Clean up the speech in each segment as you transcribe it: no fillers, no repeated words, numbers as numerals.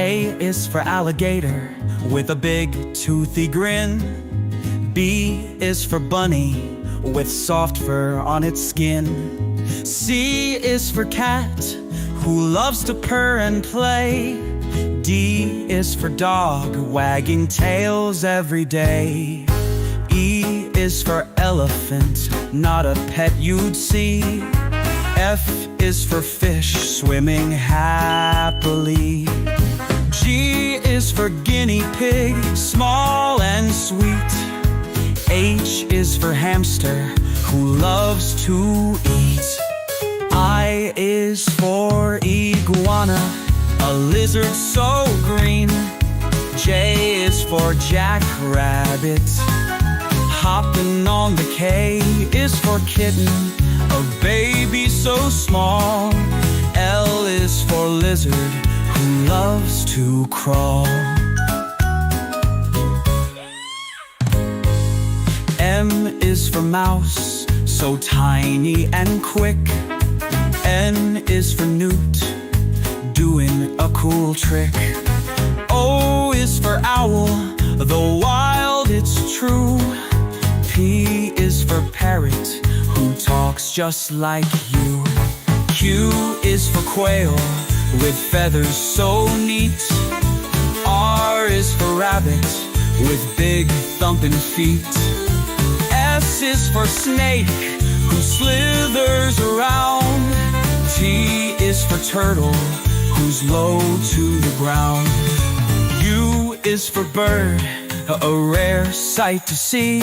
A is for alligator with a big toothy grin. B is for bunny with soft fur on its skin. C is for cat who loves to purr and play. D is for dog wagging tails every day. E is for elephant, not a pet you'd see. F is for fish swimming happily. G is for guinea pig, small and sweet. H is for hamster who loves to eat. I is for iguana, a lizard so green. J is for jackrabbit, hopping on the K is for kitten, a baby so small. L is for lizard who loves to crawl. M is for mouse, so tiny and quick. N is for newt, doing a cool trick. O is for owl, though wild it's true. P is for parrot, who talks just like you. Q is for quail, with feathers so neat. R is for rabbit, with big thumping feet. S is for snake, who slithers around. T is for turtle, who's low to the ground. U is for bird, a rare sight to see.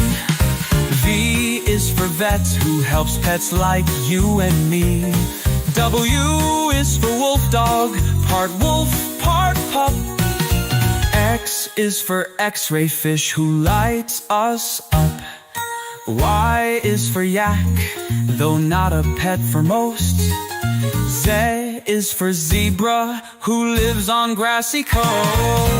V is for vet, who helps pets like you and me. W is for wolf dog, part wolf, part pup. X is for X-ray fish, who lights us up. Y is for yak, though not a pet for most. Z is for zebra, who lives on grassy coast.